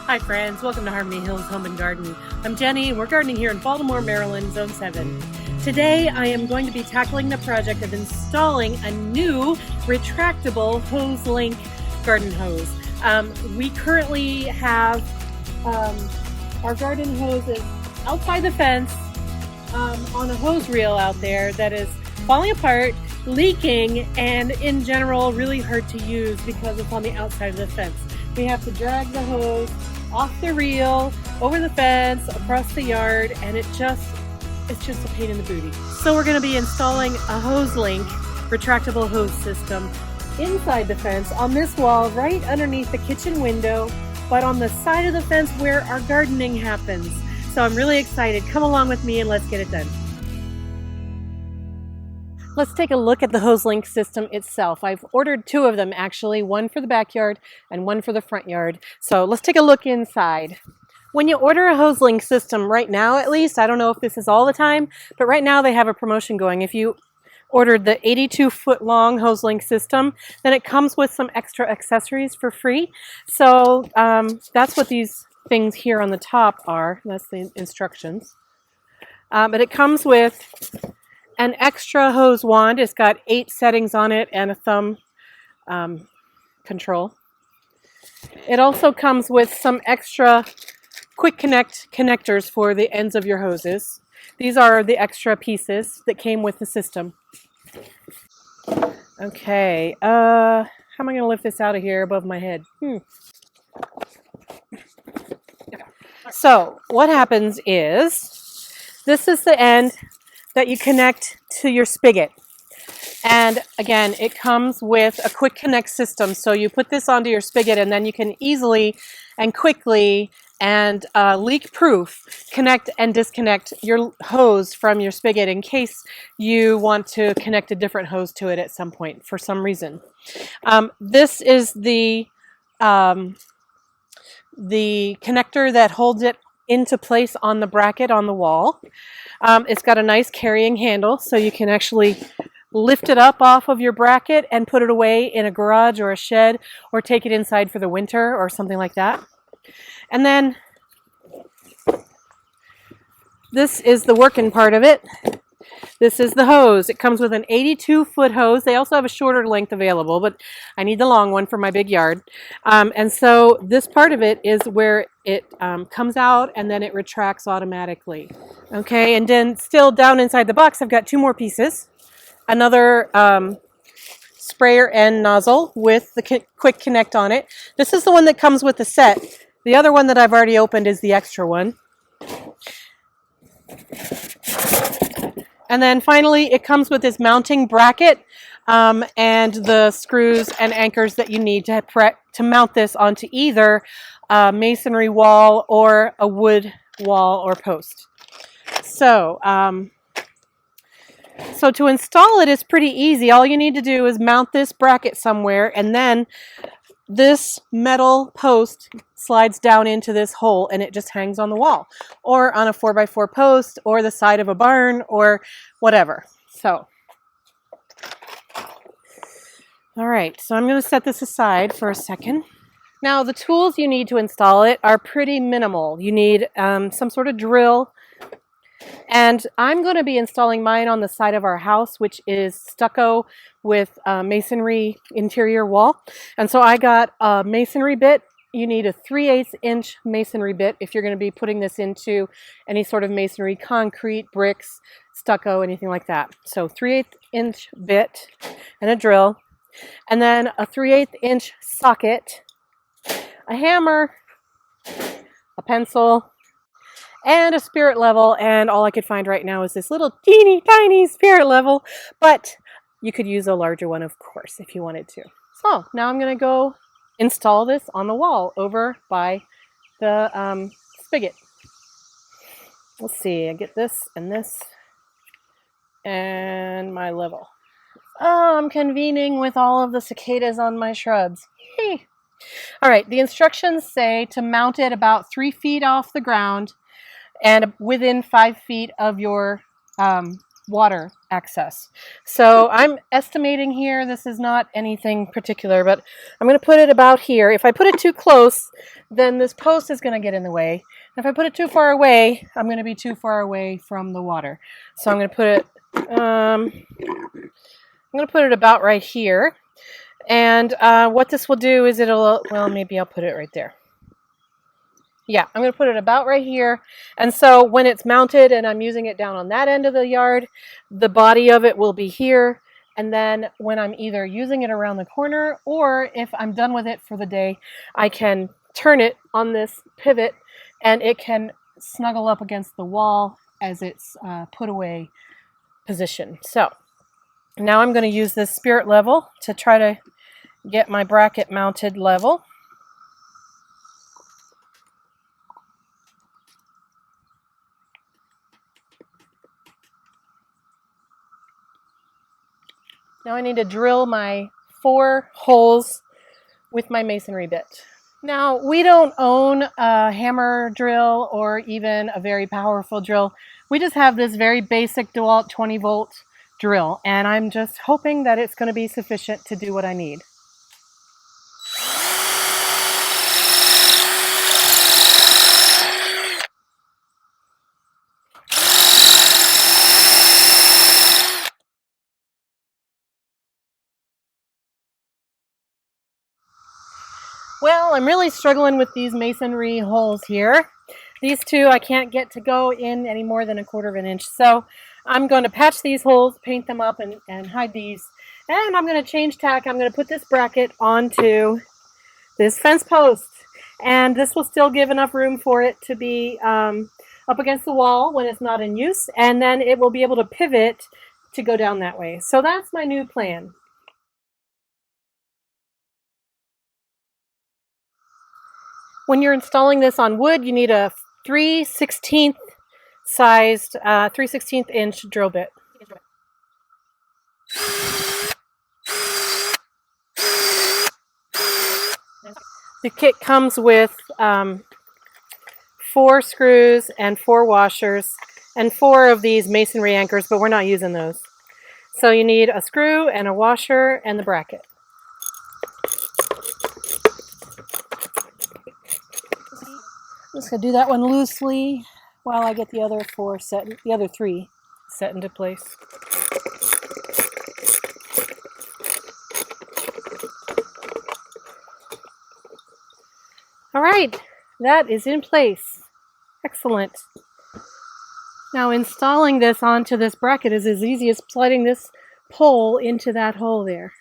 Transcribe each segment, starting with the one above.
Hi friends, welcome to Harmony Hills Home and Garden. I'm Jenny and we're gardening here in Baltimore, Maryland, Zone 7. Today I am going to be tackling the project of installing a new retractable Hoselink garden hose. We currently have our garden hoses outside the fence on a hose reel out there that is falling apart, leaking, and in general really hard to use because it's on the outside of the fence. We have to drag the hose off the reel, over the fence, across the yard, and it's just a pain in the booty. So we're going to be installing a Hoselink retractable hose system inside the fence on this wall right underneath the kitchen window, but on the side of the fence where our gardening happens. So I'm really excited. Come along with me and let's get it done. Let's take a look at the Hoselink system itself. I've ordered two of them actually, one for the backyard and one for the front yard. So let's take a look inside. When you order a Hoselink system right now, at least, I don't know if this is all the time, but right now they have a promotion going. If you ordered the 82-foot long Hoselink system, then it comes with some extra accessories for free. So that's what these things here on the top are. That's the instructions. But it comes with an extra hose wand. It's got 8 settings on it and a thumb control. It also comes with some extra quick connect connectors for the ends of your hoses. These are the extra pieces that came with the system. Okay, how am I going to lift this out of here above my head? So what happens is, this is the end that you connect to your spigot. And again, it comes with a quick connect system. So you put this onto your spigot and then you can easily and quickly and leak-proof connect and disconnect your hose from your spigot in case you want to connect a different hose to it at some point for some reason. This is the connector that holds it into place on the bracket on the wall. It's got a nice carrying handle, so you can actually lift it up off of your bracket and put it away in a garage or a shed, or take it inside for the winter or something like that. And then this is the working part of it. This is the hose. It comes with an 82-foot hose. They also have a shorter length available, but I need the long one for my big yard. And so this part of it is where it comes out and then it retracts automatically. Okay, and then still down inside the box, I've got 2 more pieces. Another sprayer end nozzle with the quick connect on it. This is the one that comes with the set. The other one that I've already opened is the extra one. And then finally, it comes with this mounting bracket and the screws and anchors that you need to mount this onto either a masonry wall or a wood wall or post. So, so to install it is pretty easy. All you need to do is mount this bracket somewhere, and then this metal post slides down into this hole and it just hangs on the wall or on a 4x4 post or the side of a barn or whatever. So, all right, so I'm going to set this aside for a second. Now the tools you need to install it are pretty minimal. You need some sort of drill, and I'm going to be installing mine on the side of our house, which is stucco with masonry interior wall. And so I got a masonry bit. You need a 3/8 inch masonry bit if you're going to be putting this into any sort of masonry, concrete, bricks, stucco, anything like that. So 3/8 inch bit and a drill, and then a 3/8 inch socket, a hammer, a pencil, and a spirit level. And all I could find right now is this little teeny tiny spirit level, but you could use a larger one, of course, if you wanted to. So now I'm going to go install this on the wall over by the spigot. Let's see, I get this and my level. Oh, I'm convening with all of the cicadas on my shrubs. Hey. All right, the instructions say to mount it about 3 feet off the ground and within 5 feet of your water access. So I'm estimating here, this is not anything particular, but I'm going to put it about here. If I put it too close, then this post is going to get in the way. If I put it too far away, I'm going to be too far away from the water. So I'm going to put it, about right here. And what this will do is it'll, well, maybe I'll put it right there. Yeah, I'm going to put it about right here. And so when it's mounted and I'm using it down on that end of the yard, the body of it will be here. And then when I'm either using it around the corner or if I'm done with it for the day, I can turn it on this pivot and it can snuggle up against the wall as it's put away position. So now I'm going to use this spirit level to try to get my bracket mounted level. Now I need to drill my 4 holes with my masonry bit. Now we don't own a hammer drill or even a very powerful drill. We just have this very basic DeWalt 20-volt drill, and I'm just hoping that it's going to be sufficient to do what I need. Well, I'm really struggling with these masonry holes here. These two I can't get to go in any more than 1/4 of an inch. So I'm going to patch these holes, paint them up, and hide these. And I'm going to change tack. I'm going to put this bracket onto this fence post. And this will still give enough room for it to be up against the wall when it's not in use. And then it will be able to pivot to go down that way. So that's my new plan. When you're installing this on wood, you need a 3/16 sized 3/16 inch drill bit. The kit comes with 4 screws and 4 washers and 4 of these masonry anchors, but we're not using those. So you need a screw and a washer and the bracket. I'm just going to do that one loosely while I get the other 3 set into place. All right, that is in place. Excellent. Now installing this onto this bracket is as easy as sliding this pole into that hole there.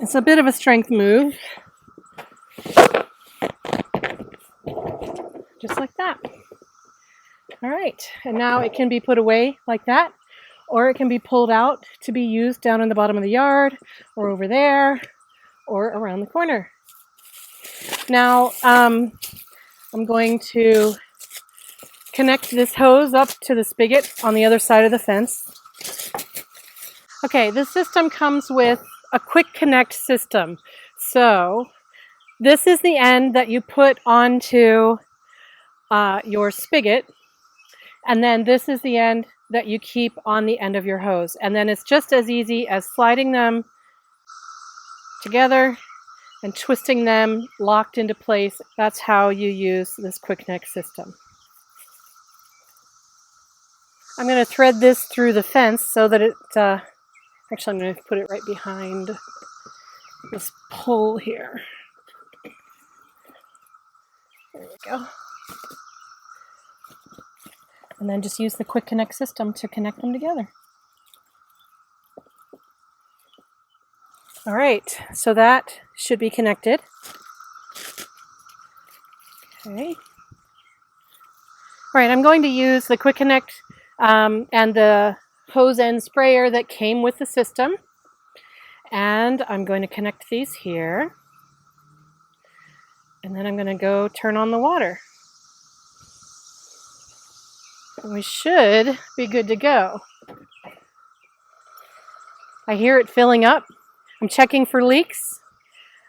It's a bit of a strength move. Just like that. All right, and now it can be put away like that, or it can be pulled out to be used down in the bottom of the yard, or over there, or around the corner. Now, I'm going to connect this hose up to the spigot on the other side of the fence. Okay, this system comes with a quick connect system. So this is the end that you put onto your spigot, and then this is the end that you keep on the end of your hose. And then it's just as easy as sliding them together and twisting them locked into place. That's how you use this quick connect system. I'm going to thread this through the fence so that it, actually I'm going to put it right behind this pole here. There we go. And then just use the quick connect system to connect them together. All right, so that should be connected. Okay. All right, I'm going to use the quick connect and the hose end sprayer that came with the system. And I'm going to connect these here. And then I'm going to go turn on the water. And we should be good to go. I hear it filling up. I'm checking for leaks.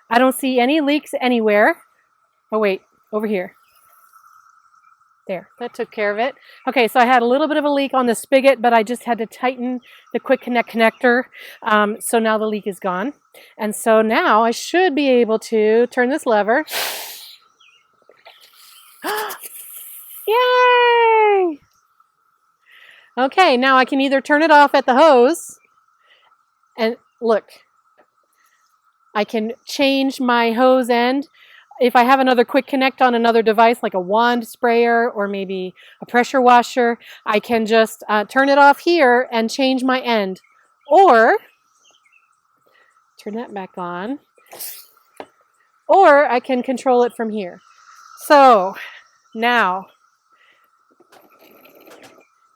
I don't see any leaks anywhere. Oh wait, over here. There, that took care of it. Okay, so I had a little bit of a leak on the spigot, but I just had to tighten the quick connect connector. So now the leak is gone. And so now I should be able to turn this lever. Yay! Okay, now I can either turn it off at the hose, and look, I can change my hose end. If I have another quick connect on another device, like a wand sprayer or maybe a pressure washer, I can just turn it off here and change my end. Or, turn that back on. Or I can control it from here. So, now,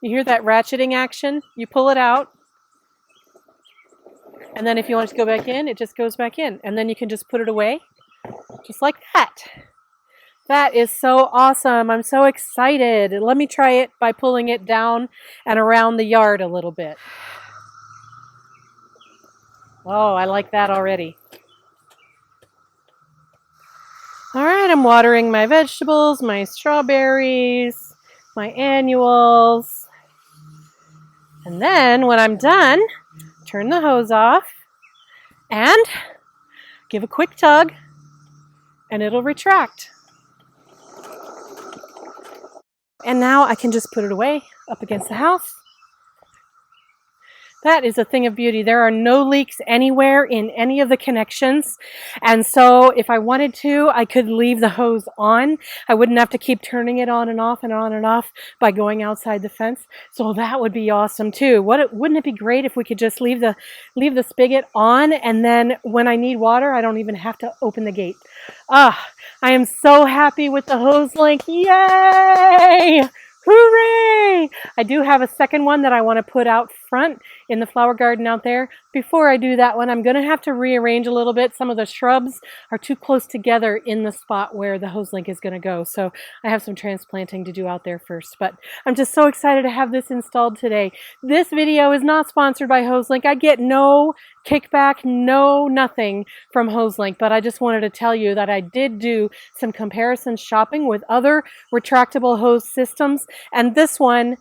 you hear that ratcheting action? You pull it out. And then if you want it to go back in, it just goes back in. And then you can just put it away. Just like that. That is so awesome. I'm so excited. Let me try it by pulling it down and around the yard a little bit. Oh, I like that already. All right, I'm watering my vegetables, my strawberries, my annuals. And then when I'm done, turn the hose off and give a quick tug. And it'll retract. And now I can just put it away up against the house. That is a thing of beauty. There are no leaks anywhere in any of the connections. And so if I wanted to, I could leave the hose on. I wouldn't have to keep turning it on and off and on and off by going outside the fence. So that would be awesome too. Wouldn't it be great if we could just leave the spigot on, and then when I need water, I don't even have to open the gate. I am so happy with the Hoselink. Yay! Hooray! I do have a second one that I want to put out front in the flower garden out there. Before I do that one, I'm going to have to rearrange a little bit. Some of the shrubs are too close together in the spot where the Hoselink is going to go. So I have some transplanting to do out there first. But I'm just so excited to have this installed today. This video is not sponsored by Hoselink. I get no kickback, no nothing from Hoselink. But I just wanted to tell you that I did do some comparison shopping with other retractable hose systems. And this one,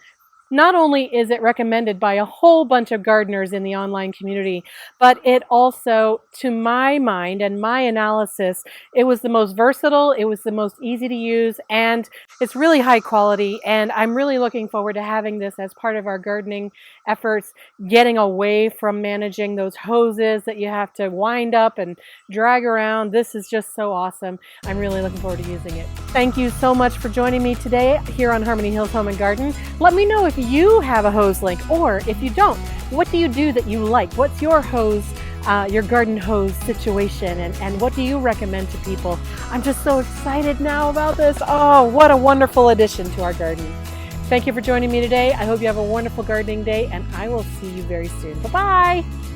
not only is it recommended by a whole bunch of gardeners in the online community, but it also, to my mind and my analysis, it was the most versatile, it was the most easy to use, and it's really high quality. And I'm really looking forward to having this as part of our gardening efforts, getting away from managing those hoses that you have to wind up and drag around. This is just so awesome. I'm really looking forward to using it. Thank you so much for joining me today here on Harmony Hills Home and Garden. Let me know if you have a Hoselink, or if you don't, what do you do that you like? What's your hose, your garden hose situation, and what do you recommend to people? I'm just so excited now about this. Oh, what a wonderful addition to our garden. Thank you for joining me today. I hope you have a wonderful gardening day, and I will see you very soon. Bye-bye.